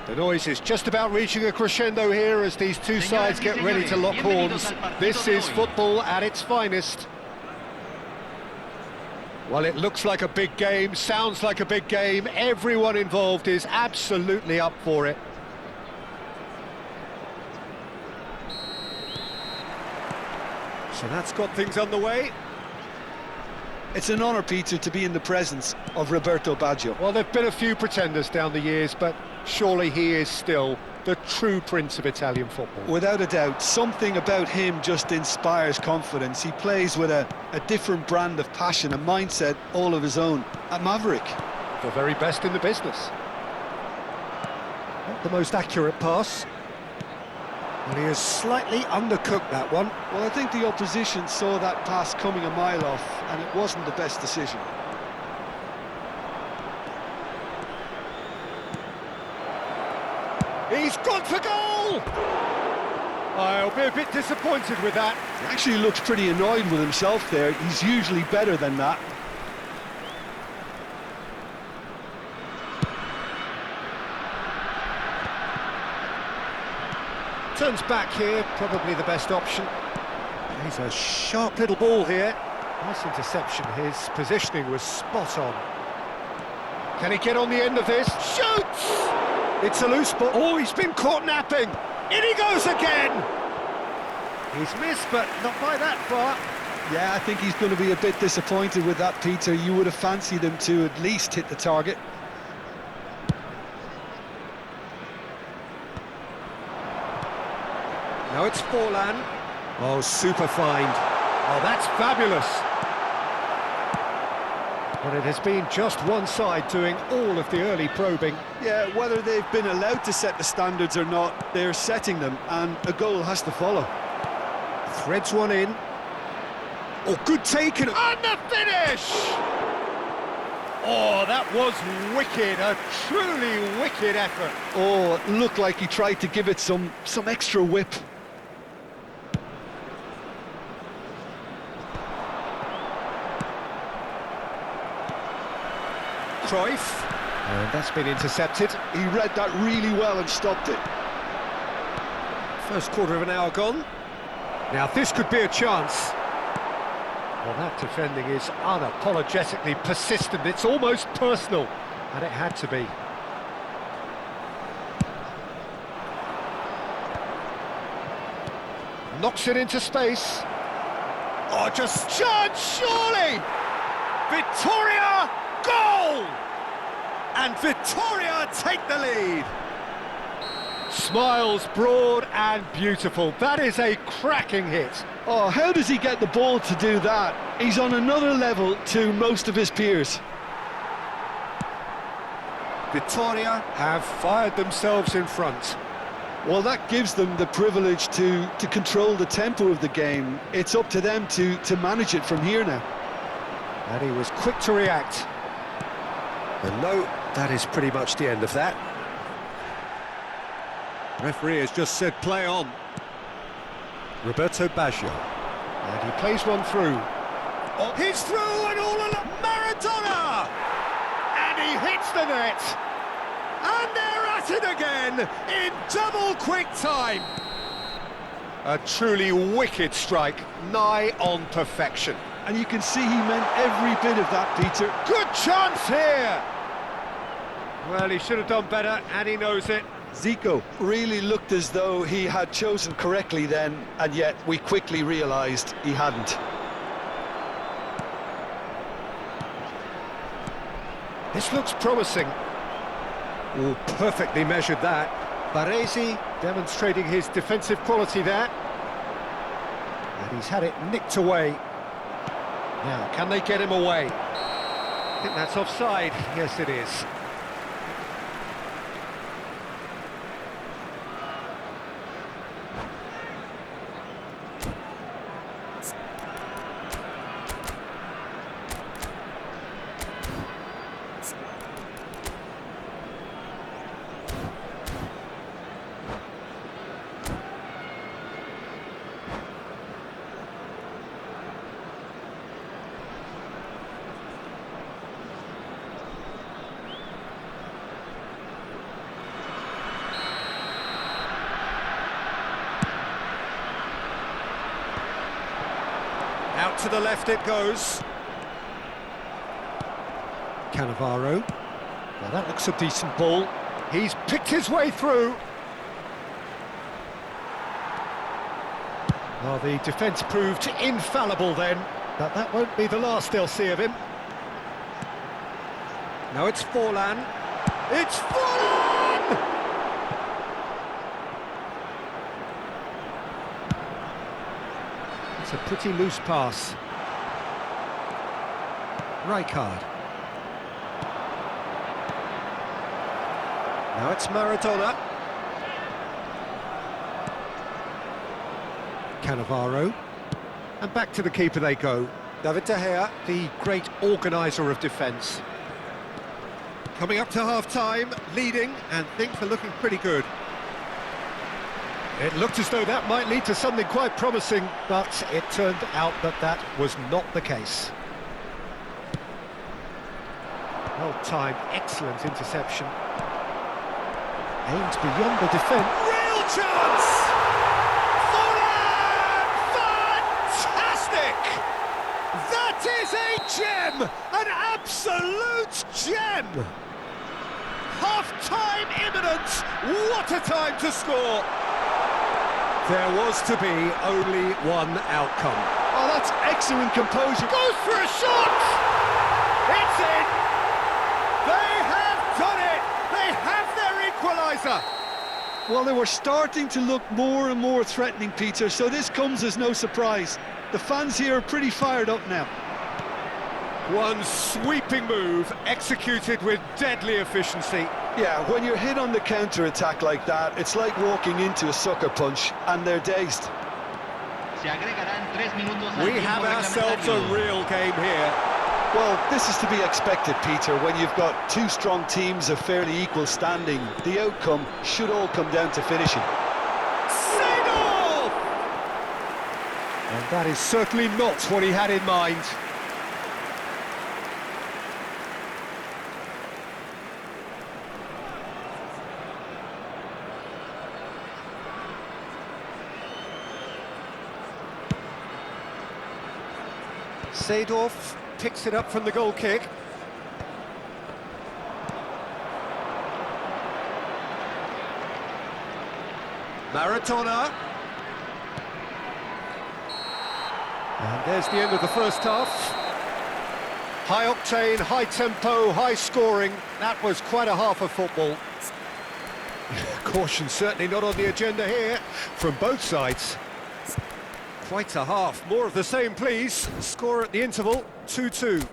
The noise is just about reaching a crescendo here as these two sides get ready to lock horns. This is football at its finest. Well, it looks like a big game, sounds like a big game. Everyone involved is absolutely up for it. So that's got things underway. It's an honour, Peter, to be in the presence of Roberto Baggio. Well, there've been a few pretenders down the years, but surely he is still the true prince of Italian football. Without a doubt, something about him just inspires confidence. He plays with a different brand of passion, a mindset all of his own. A maverick. The very best in the business. Not the most accurate pass. And he has slightly undercooked that one. Well, I think the opposition saw that pass coming a mile off, and it wasn't the best decision. He's gone for goal! I'll be a bit disappointed with that. He actually looks pretty annoyed with himself there. He's usually better than that. Turns back here, probably the best option. He's a sharp little ball here. Nice interception, his positioning was spot on. Can he get on the end of this? Shoots! It's a loose ball. Oh, he's been caught napping. In he goes again! He's missed, but not by that far. Yeah, I think he's going to be a bit disappointed with that, Peter. You would have fancied him to at least hit the target. Now it's Forlan. Oh, super find. Oh, that's fabulous. But it has been just one side doing all of the early probing. Yeah, whether they've been allowed to set the standards or not, they're setting them, and a goal has to follow. Threads one in. Oh, good taken. And the finish! Oh, that was wicked. A truly wicked effort. Oh, it looked like he tried to give it some extra whip. Cruyff. And that's been intercepted. He read that really well and stopped it. First quarter of an hour gone. Now this could be a chance. Well, that defending is unapologetically persistent. It's almost personal. And it had to be. Knocks it into space. Oh, just chance, surely! Vittoria, goal! And Vittoria take the lead. Smiles broad and beautiful. That is a cracking hit. Oh, how does he get the ball to do that? He's on another level to most of his peers. Vittoria have fired themselves in front. Well, that gives them the privilege to control the tempo of the game. It's up to them to manage it from here now. And he was quick to react. And no, that is pretty much the end of that. Referee has just said play on. Roberto Baggio. And he plays one through. Oh, he's through and all along. Maradona! And he hits the net. And they're at it again in double quick time. A truly wicked strike, nigh on perfection. And you can see he meant every bit of that, Peter. Good chance here! Well, he should have done better, and he knows it. Zico really looked as though he had chosen correctly then, and yet we quickly realised he hadn't. This looks promising. Oh, perfectly measured that. Baresi demonstrating his defensive quality there. And he's had it nicked away. Now, can they get him away? I think that's offside. Yes, it is. to the left it goes. Cannavaro. Well, that looks a decent ball. He's picked his way through. Well, the defence proved infallible then, but that won't be the last they'll see of him. Now it's Forlan. It's Forlan! It's a pretty loose pass. Rijkaard. Now it's Maradona. Cannavaro. And back to the keeper they go. David De Gea, the great organiser of defence. Coming up to half-time, leading, and things are looking pretty good. It looked as though that might lead to something quite promising, but it turned out that that was not the case. Well-timed, excellent interception. Aimed beyond the defence. Real chance! Forlan! Fantastic! That is a gem! An absolute gem! Half-time imminent! What a time to score! There was to be only one outcome. Oh, that's excellent composure. Goes for a shot! It's in! They have done it! They have their equaliser! Well, they were starting to look more and more threatening, Peter, so this comes as no surprise. The fans here are pretty fired up now. One sweeping move, executed with deadly efficiency. Yeah, when you're hit on the counter-attack like that, it's like walking into a sucker punch, and they're dazed. We have ourselves a real game here. Well, this is to be expected, Peter, when you've got two strong teams of fairly equal standing. The outcome should all come down to finishing. Seedorf! And that is certainly not what he had in mind. Seedorf picks it up from the goal kick. Maradona. And there's the end of the first half. High octane, high tempo, high scoring. That was quite a half of football. Caution certainly not on the agenda here from both sides. Quite a half. More of the same, please. Score at the interval, 2-2.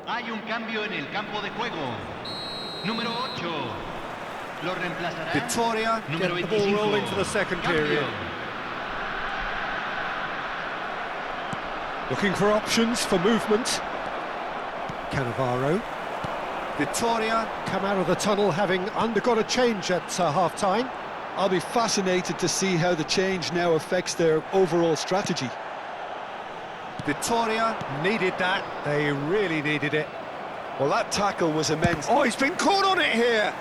Hay un cambio en el campo de juego. Número 8. Lo reemplazará. Victoria get the ball rolling for the second period. Looking for options for movement. Cannavaro. Victoria come out of the tunnel having undergone a change at half-time. I'll be fascinated to see how the change now affects their overall strategy. Victoria needed that. They really needed it. Well, that tackle was immense. Oh, he's been caught on it here.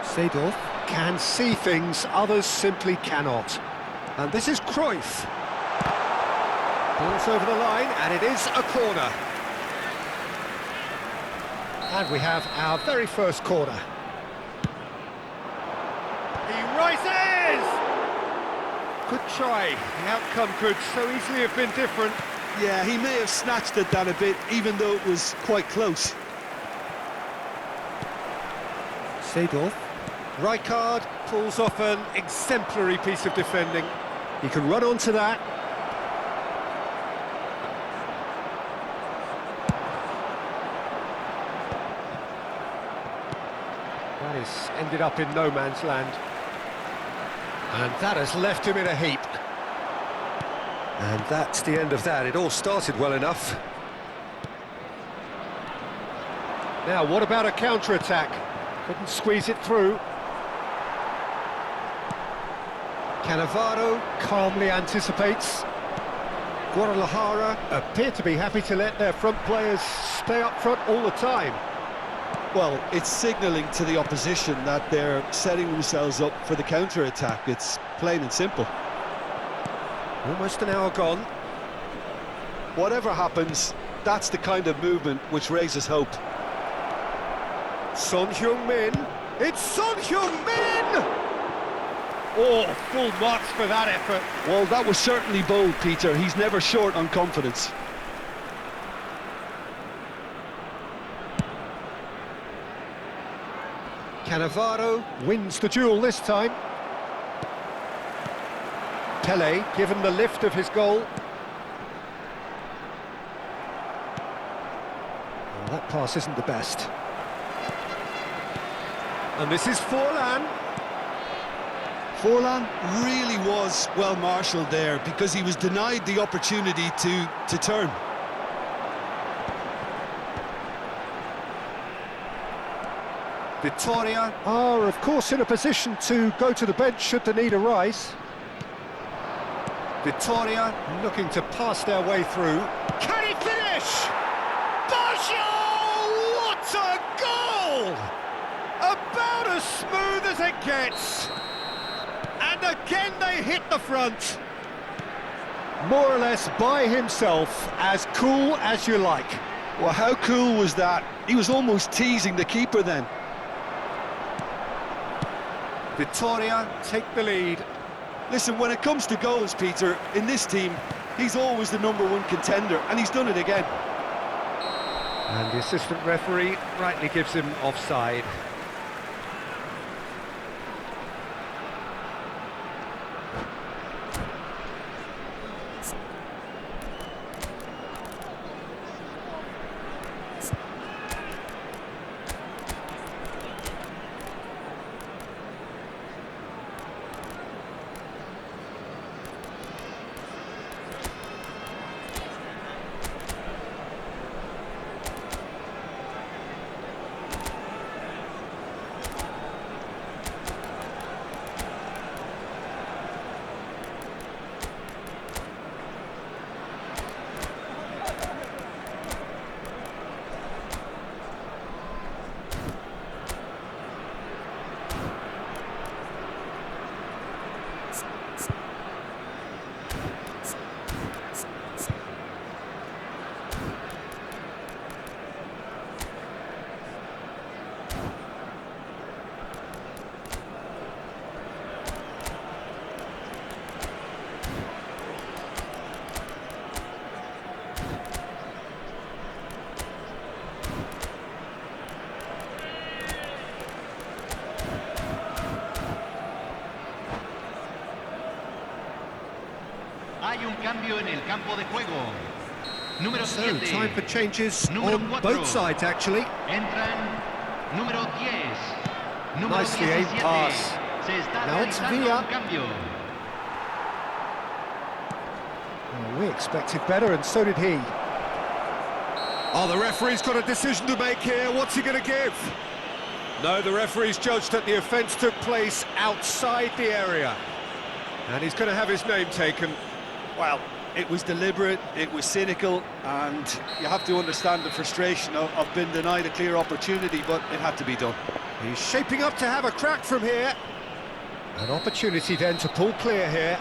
Seedorf can see things others simply cannot. And this is Cruyff. Ball's over the line, and it is a corner. And we have our very first corner. He rises! Good try. The outcome could so easily have been different. Yeah, he may have snatched at that a bit, even though it was quite close. Seedorf. Rijkaard pulls off an exemplary piece of defending. He can run onto that. That is ended up in no man's land. And that has left him in a heap. And that's the end of that. It all started well enough. Now, what about a counter-attack? Couldn't squeeze it through. Cannavaro calmly anticipates. Guadalajara appear to be happy to let their front players stay up front all the time. Well, it's signalling to the opposition that they're setting themselves up for the counter-attack. It's plain and simple. Almost an hour gone. Whatever happens, that's the kind of movement which raises hope. Son Heung-min. It's Son Heung-min! Oh, full marks for that effort. Well, that was certainly bold, Peter. He's never short on confidence. Cannavaro wins the duel this time. Pele given the lift of his goal. Well, that pass isn't the best. And this is Forlan. Forlan really was well marshalled there because he was denied the opportunity to turn. Vitoria are, of course, in a position to go to the bench should the need arise. Vitoria looking to pass their way through. Can he finish? Baggio! What a goal! About as smooth as it gets. And again they hit the front. More or less by himself, as cool as you like. Well, how cool was that? He was almost teasing the keeper then. Vitoria take the lead. Listen, when it comes to goals, Peter, in this team, he's always the #1 contender, and he's done it again. And the assistant referee rightly gives him offside. Hay un cambio en el campo de juego. Número So, 7. time for changes Número on 4. both sides, actually. Entran número 10. Número Nicely aimed 17. pass. Se está Now it's realizando Villa. un cambio. Well, we expected better, and so did he. Oh, the referee's got a decision to make here. What's he going to give? No, the referee's judged that the offence took place outside the area. And he's going to have his name taken. Well, it was deliberate, it was cynical, and you have to understand the frustration of being denied a clear opportunity, but it had to be done. He's shaping up to have a crack from here. An opportunity then to pull clear here.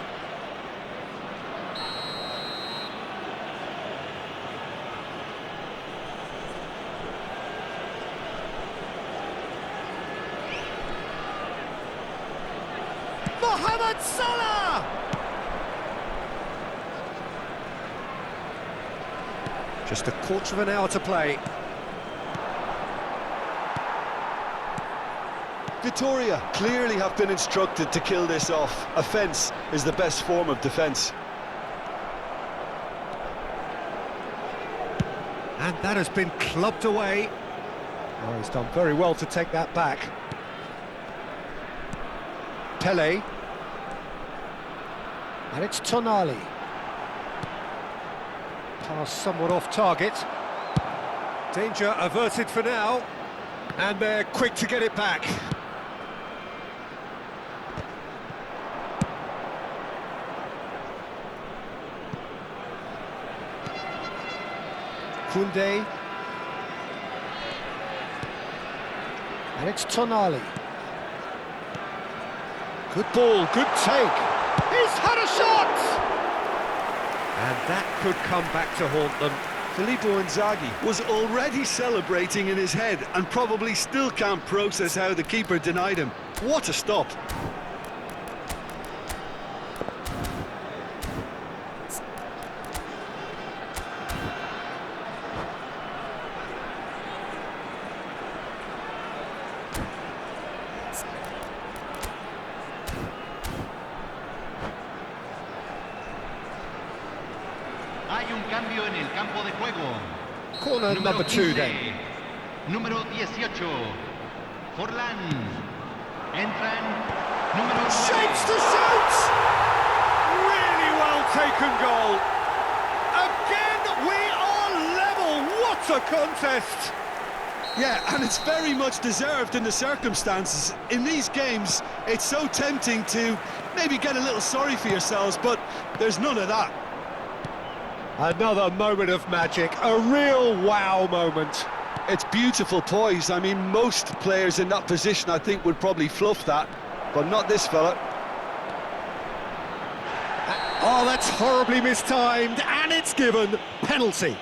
Mohamed Salah! Just a quarter of an hour to play. Vitoria clearly have been instructed to kill this off. Offence is the best form of defence. And that has been clubbed away. Oh, he's done very well to take that back. Pele. And it's Tonali. Pass somewhat off target. Danger averted for now. And they're quick to get it back. Koundé. And it's Tonali. Good ball, good take. He's had a shot! And that could come back to haunt them. Filippo Inzaghi was already celebrating in his head and probably still can't process how the keeper denied him. What a stop! Hay un cambio en el campo de juego. Corner number 2 then. Número 18. Forlán. Entran. Número 9. Shapes to shoot! Really well taken goal. Again, we are level. What a contest! Yeah, and it's very much deserved in the circumstances. In these games, it's so tempting to maybe get a little sorry for yourselves, but there's none of that. Another moment of magic, a real wow moment. It's beautiful poise. I mean, most players in that position, I think, would probably fluff that, but not this fella. Oh, that's horribly mistimed, and it's given penalty.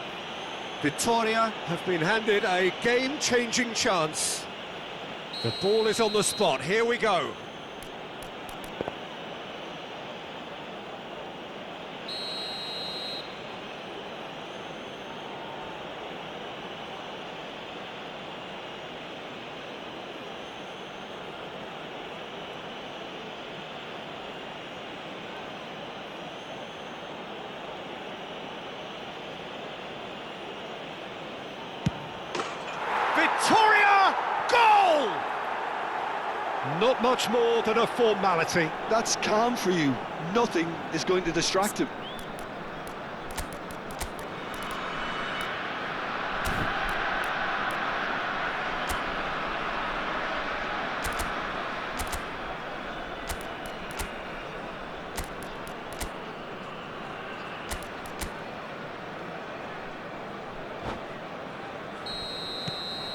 Vitoria have been handed a game-changing chance. The ball is on the spot, here we go. Victoria! Goal! Not much more than a formality. That's calm for you. Nothing is going to distract him.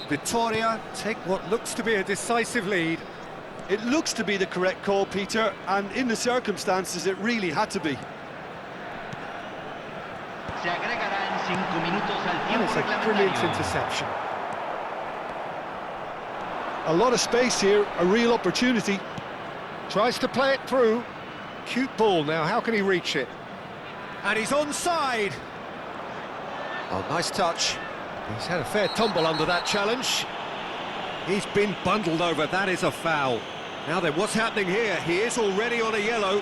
Vitoria take what looks to be a decisive lead. It looks to be the correct call, Peter, and in the circumstances it really had to be. Se agregarán 5 minutos al That tiempo is a brilliant reglamentario. interception. A lot of space here, a real opportunity. Tries to play it through. Cute ball now, how can he reach it? And he's onside. Oh, nice touch. He's had a fair tumble under that challenge. He's been bundled over, that is a foul. Now then, what's happening here? He is already on a yellow.